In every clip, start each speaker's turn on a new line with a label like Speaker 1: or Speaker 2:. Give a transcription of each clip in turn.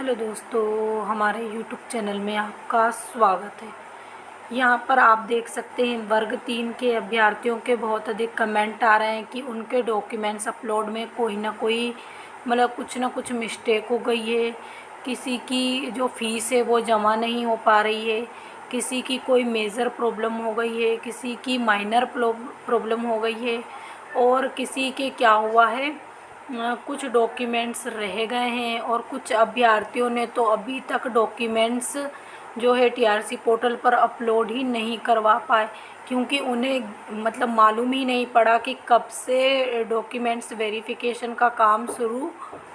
Speaker 1: Hello दोस्तों, हमारे YouTube channel में आपका स्वागत है। यहाँ पर आप देख सकते हैं वर्ग 3 के अभ्यर्थियों के बहुत अधिक कमेंट आ रहे हैं कि उनके डॉक्यूमेंट्स अपलोड में कोई ना कोई कुछ ना कुछ मिस्टेक हो गई है। किसी की जो फ़ीस है वो जमा नहीं हो पा रही है, किसी की कोई मेजर प्रॉब्लम हो गई है, किसी की माइनर प्रॉब्लम हो गई है और किसी के क्या हुआ है, कुछ डॉक्यूमेंट्स रह गए हैं और कुछ अभ्यर्थियों ने तो अभी तक डॉक्यूमेंट्स जो है टीआरसी पोर्टल पर अपलोड ही नहीं करवा पाए, क्योंकि उन्हें मालूम ही नहीं पड़ा कि कब से डॉक्यूमेंट्स वेरिफिकेशन का काम शुरू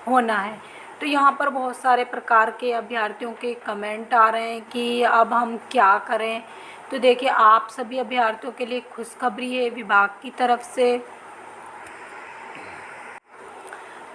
Speaker 1: होना है। तो यहाँ पर बहुत सारे प्रकार के अभ्यर्थियों के कमेंट आ रहे हैं कि अब हम क्या करें। तो देखिए, आप सभी अभ्यर्थियों के लिए खुशखबरी है विभाग की तरफ से।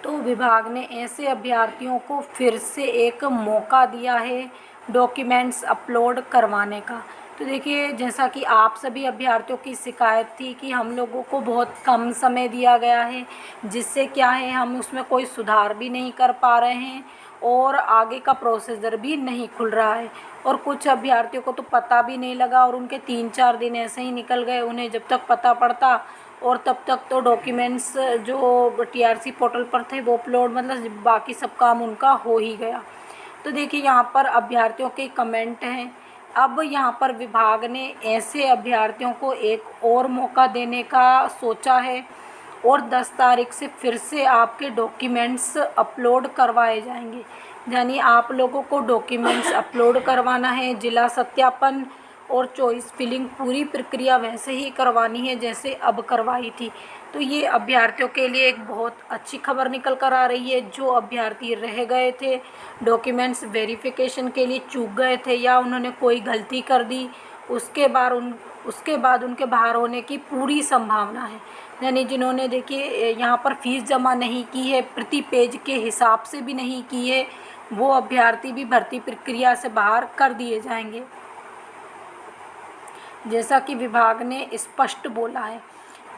Speaker 1: तो विभाग ने ऐसे अभ्यर्थियों को फिर से एक मौका दिया है डॉक्यूमेंट्स अपलोड करवाने का। तो देखिए, जैसा कि आप सभी अभ्यर्थियों की शिकायत थी कि हम लोगों को बहुत कम समय दिया गया है, जिससे क्या है हम उसमें कोई सुधार भी नहीं कर पा रहे हैं और आगे का प्रोसीजर भी नहीं खुल रहा है। और कुछ अभ्यर्थियों को तो पता भी नहीं लगा और उनके 3-4 दिन ऐसे ही निकल गए, उन्हें जब तक पता पड़ता और तब तक तो डॉक्यूमेंट्स जो टीआरसी पोर्टल पर थे वो अपलोड बाकी सब काम उनका हो ही गया। तो देखिए, यहाँ पर अभ्यर्थियों के कमेंट हैं। अब यहाँ पर विभाग ने ऐसे अभ्यर्थियों को एक और मौका देने का सोचा है और 10 तारीख से फिर से आपके डॉक्यूमेंट्स अपलोड करवाए जाएंगे। यानी आप लोगों को डॉक्यूमेंट्स अपलोड करवाना है, जिला सत्यापन और चॉइस फिलिंग पूरी प्रक्रिया वैसे ही करवानी है जैसे अब करवाई थी। तो ये अभ्यर्थियों के लिए एक बहुत अच्छी खबर निकल कर आ रही है। जो अभ्यर्थी रह गए थे, डॉक्यूमेंट्स वेरिफिकेशन के लिए चूक गए थे या उन्होंने कोई गलती कर दी, उसके बाद उनके बाहर होने की पूरी संभावना है। यानी जिन्होंने देखिए यहाँ पर फ़ीस जमा नहीं की है, प्रति पेज के हिसाब से भी नहीं की है, वो अभ्यर्थी भी भर्ती प्रक्रिया से बाहर कर दिए जाएंगे, जैसा कि विभाग ने स्पष्ट बोला है।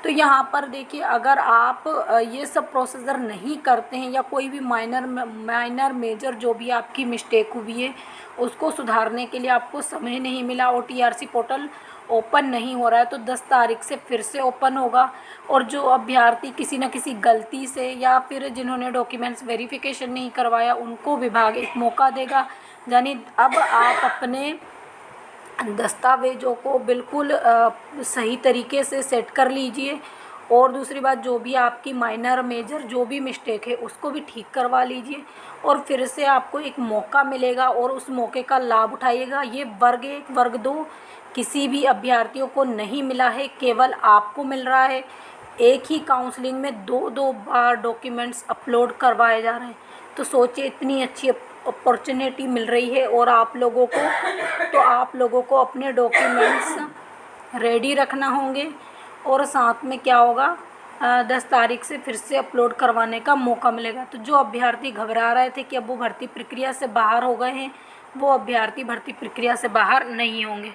Speaker 1: तो यहाँ पर देखिए, अगर आप ये सब प्रोसीजर नहीं करते हैं या कोई भी माइनर मेजर जो भी आपकी मिस्टेक हुई है उसको सुधारने के लिए आपको समय नहीं मिला और टीआरसी पोर्टल ओपन नहीं हो रहा है, तो 10 तारीख से फिर से ओपन होगा। और जो अभ्यर्थी किसी न किसी गलती से या फिर जिन्होंने डॉक्यूमेंट्स वेरिफिकेशन नहीं करवाया उनको विभाग एक मौका देगा। यानी अब आप अपने दस्तावेज़ों को बिल्कुल सही तरीके से सेट कर लीजिए और दूसरी बात, जो भी आपकी माइनर मेजर जो भी मिस्टेक है उसको भी ठीक करवा लीजिए और फिर से आपको एक मौका मिलेगा और उस मौके का लाभ उठाइएगा। ये वर्ग 1 वर्ग 2 किसी भी अभ्यर्थियों को नहीं मिला है, केवल आपको मिल रहा है। एक ही काउंसलिंग में 2-2 बार डॉक्यूमेंट्स अपलोड करवाए जा रहे हैं। तो सोचिए, इतनी अच्छी अपॉर्चुनिटी मिल रही है और आप लोगों को अपने डॉक्यूमेंट्स रेडी रखना होंगे और साथ में क्या होगा, 10 तारीख से फिर से अपलोड करवाने का मौका मिलेगा। तो जो अभ्यर्थी घबरा रहे थे कि अब वो भर्ती प्रक्रिया से बाहर हो गए हैं, वो अभ्यर्थी भर्ती प्रक्रिया से बाहर नहीं होंगे।